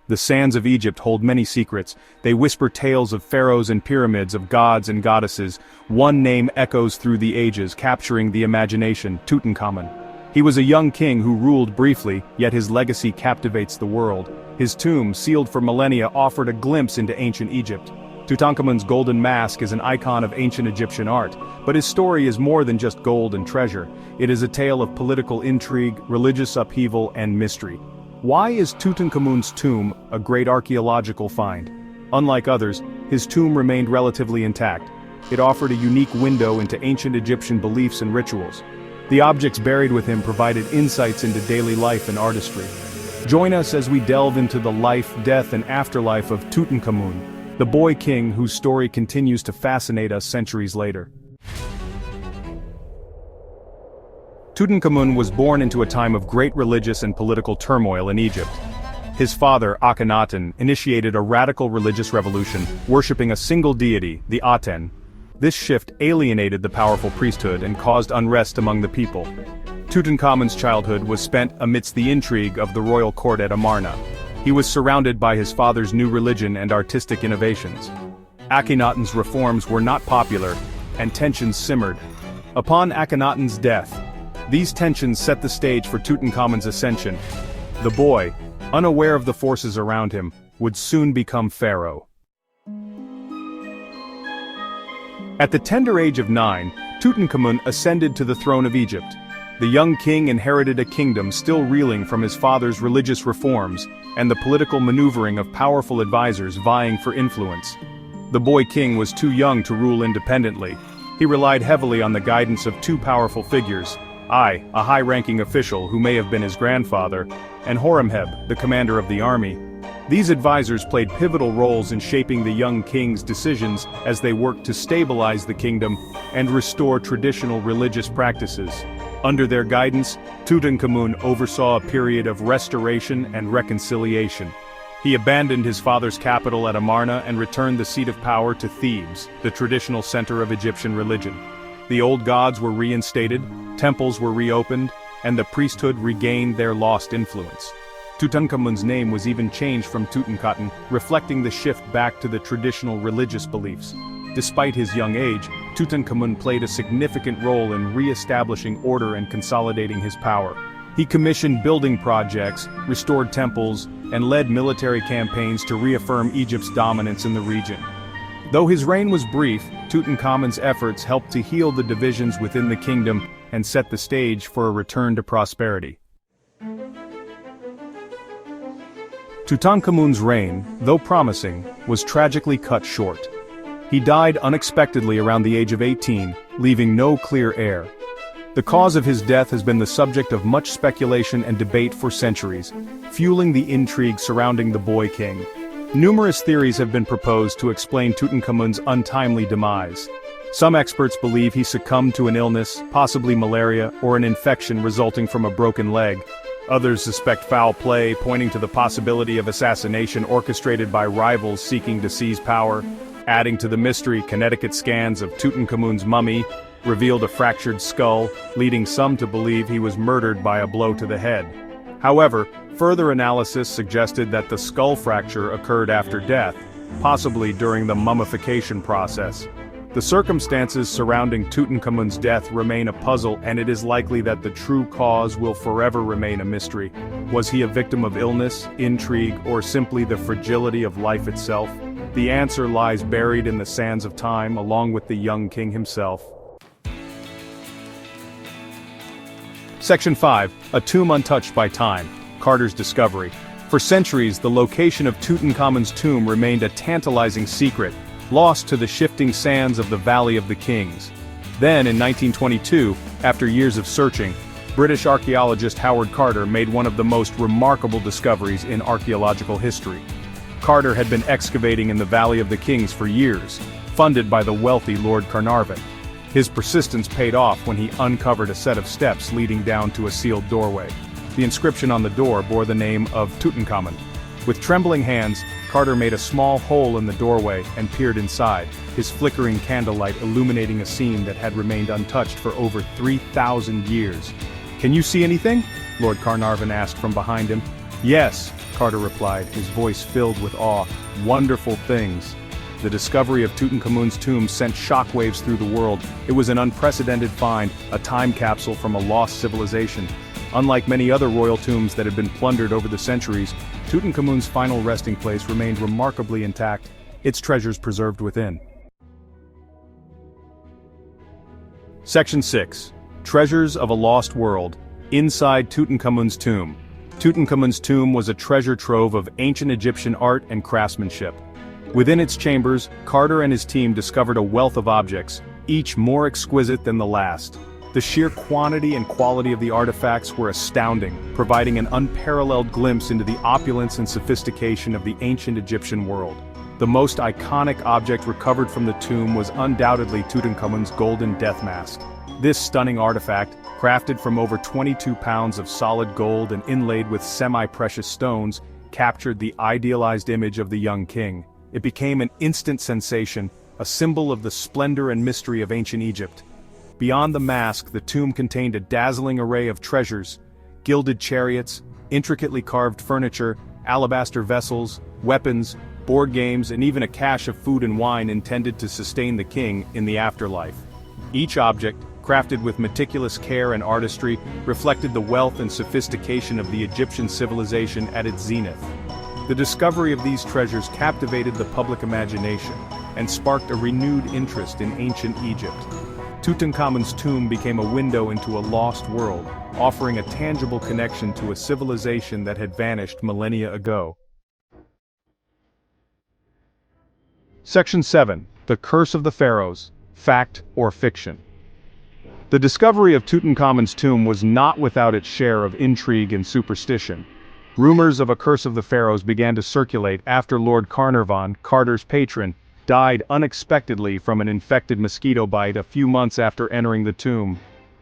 The sands of Egypt hold many secrets. They whisper tales of pharaohs and pyramids, of gods and goddesses. One name echoes through the ages, capturing the imagination: Tutankhamun. He was a young king who ruled briefly, yet his legacy captivates the world. His tomb, sealed for millennia, offered a glimpse into ancient Egypt. Tutankhamun's golden mask is an icon of ancient Egyptian art, but his story is more than just gold and treasure. It is a tale of political intrigue, religious upheaval, and mystery. Why is Tutankhamun's tomb a great archaeological find? Unlike others, his tomb remained relatively intact. It offered a unique window into ancient Egyptian beliefs and rituals. The objects buried with him provided insights into daily life and artistry. Join us as we delve into the life, death, and afterlife of Tutankhamun, the boy king whose story continues to fascinate us centuries later. Tutankhamun was born into a time of great religious and political turmoil in Egypt. His father, Akhenaten, initiated a radical religious revolution, worshipping a single deity, the Aten. This shift alienated the powerful priesthood and caused unrest among the people. Tutankhamun's childhood was spent amidst the intrigue of the royal court at Amarna. He was surrounded by his father's new religion and artistic innovations. Akhenaten's reforms were not popular, and tensions simmered. Upon Akhenaten's death, these tensions set the stage for Tutankhamun's ascension. The boy, unaware of the forces around him, would soon become pharaoh. At the tender age of 9, Tutankhamun ascended to the throne of Egypt. The young king inherited a kingdom still reeling from his father's religious reforms and the political maneuvering of powerful advisors vying for influence. The boy king was too young to rule independently. He relied heavily on the guidance of two powerful figures: a high-ranking official who may have been his grandfather, and Horemheb, the commander of the army. These advisors played pivotal roles in shaping the young king's decisions as they worked to stabilize the kingdom and restore traditional religious practices. Under their guidance, Tutankhamun oversaw a period of restoration and reconciliation. He abandoned his father's capital at Amarna and returned the seat of power to Thebes, the traditional center of Egyptian religion. The old gods were reinstated, temples were reopened, and the priesthood regained their lost influence. Tutankhamun's name was even changed from Tutankhaten, reflecting the shift back to the traditional religious beliefs. Despite his young age, Tutankhamun played a significant role in re-establishing order and consolidating his power. He commissioned building projects, restored temples, and led military campaigns to reaffirm Egypt's dominance in the region. Though his reign was brief, Tutankhamun's efforts helped to heal the divisions within the kingdom and set the stage for a return to prosperity. Tutankhamun's reign, though promising, was tragically cut short. He died unexpectedly around the age of 18, leaving no clear heir. The cause of his death has been the subject of much speculation and debate for centuries, fueling the intrigue surrounding the boy king. Numerous theories have been proposed to explain Tutankhamun's untimely demise. Some experts believe he succumbed to an illness, possibly malaria, or an infection resulting from a broken leg. Others suspect foul play, pointing to the possibility of assassination orchestrated by rivals seeking to seize power. Adding to the mystery, Connecticut scans of Tutankhamun's mummy revealed a fractured skull, leading some to believe he was murdered by a blow to the head. However, further analysis suggested that the skull fracture occurred after death, possibly during the mummification process. The circumstances surrounding Tutankhamun's death remain a puzzle, and it is likely that the true cause will forever remain a mystery. Was he a victim of illness, intrigue, or simply the fragility of life itself? The answer lies buried in the sands of time, along with the young king himself. Section 5. A tomb untouched by time. Carter's discovery. For centuries, the location of Tutankhamun's tomb remained a tantalizing secret, lost to the shifting sands of the Valley of the Kings. Then, in 1922, after years of searching, British archaeologist Howard Carter made one of the most remarkable discoveries in archaeological history. Carter had been excavating in the Valley of the Kings for years, funded by the wealthy Lord Carnarvon. His persistence paid off when he uncovered a set of steps leading down to a sealed doorway. The inscription on the door bore the name of Tutankhamun. With trembling hands, Carter made a small hole in the doorway and peered inside, his flickering candlelight illuminating a scene that had remained untouched for over 3,000 years. "Can you see anything?" Lord Carnarvon asked from behind him. Yes, Carter replied, his voice filled with awe. Wonderful things. The discovery of Tutankhamun's tomb sent shockwaves through the world. It was an unprecedented find, a time capsule from a lost civilization. Unlike many other royal tombs that had been plundered over the centuries, Tutankhamun's final resting place remained remarkably intact, its treasures preserved within. Section 6. Treasures of a Lost World. Inside Tutankhamun's tomb. Tutankhamun's tomb was a treasure trove of ancient Egyptian art and craftsmanship. Within its chambers, Carter and his team discovered a wealth of objects, each more exquisite than the last. The sheer quantity and quality of the artifacts were astounding, providing an unparalleled glimpse into the opulence and sophistication of the ancient Egyptian world. The most iconic object recovered from the tomb was undoubtedly Tutankhamun's golden death mask. This stunning artifact, crafted from over 22 pounds of solid gold and inlaid with semi-precious stones, captured the idealized image of the young king. It became an instant sensation, a symbol of the splendor and mystery of ancient Egypt. Beyond the mask, the tomb contained a dazzling array of treasures: gilded chariots, intricately carved furniture, alabaster vessels, weapons, board games, and even a cache of food and wine intended to sustain the king in the afterlife. Each object, crafted with meticulous care and artistry, reflected the wealth and sophistication of the Egyptian civilization at its zenith. The discovery of these treasures captivated the public imagination and sparked a renewed interest in ancient Egypt. Tutankhamun's tomb became a window into a lost world, offering a tangible connection to a civilization that had vanished millennia ago. Section 7. The Curse of the Pharaohs. Fact or Fiction. The discovery of Tutankhamun's tomb was not without its share of intrigue and superstition. Rumors of a curse of the pharaohs began to circulate after Lord Carnarvon, Carter's patron, died unexpectedly from an infected mosquito bite a few months after entering the tomb.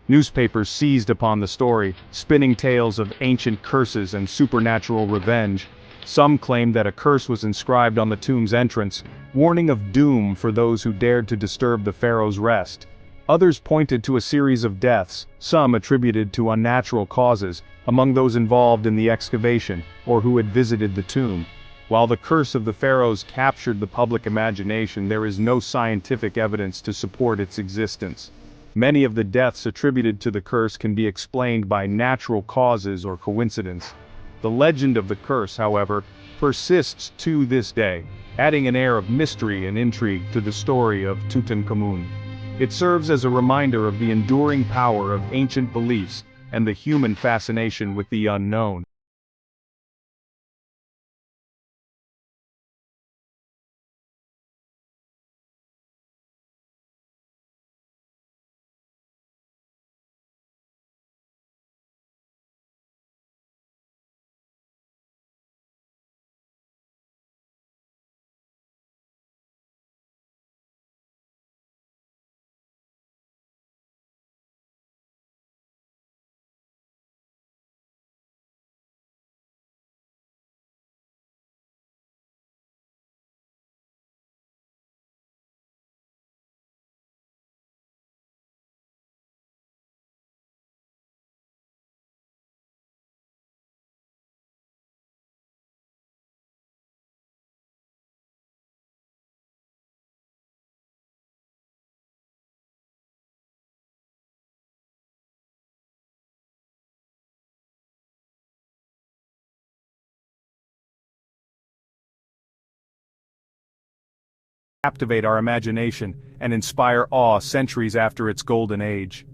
Newspapers seized upon the story, spinning tales of ancient curses and supernatural revenge. Some claimed that a curse was inscribed on the tomb's entrance, warning of doom for those who dared to disturb the pharaoh's rest. Others pointed to a series of deaths, some attributed to unnatural causes, among those involved in the excavation, or who had visited the tomb. While the curse of the pharaohs captured the public imagination, there is no scientific evidence to support its existence. Many of the deaths attributed to the curse can be explained by natural causes or coincidence. The legend of the curse, however, persists to this day, adding an air of mystery and intrigue to the story of Tutankhamun. It serves as a reminder of the enduring power of ancient beliefs and the human fascination with the unknown. Captivate our imagination and inspire awe centuries after its golden age.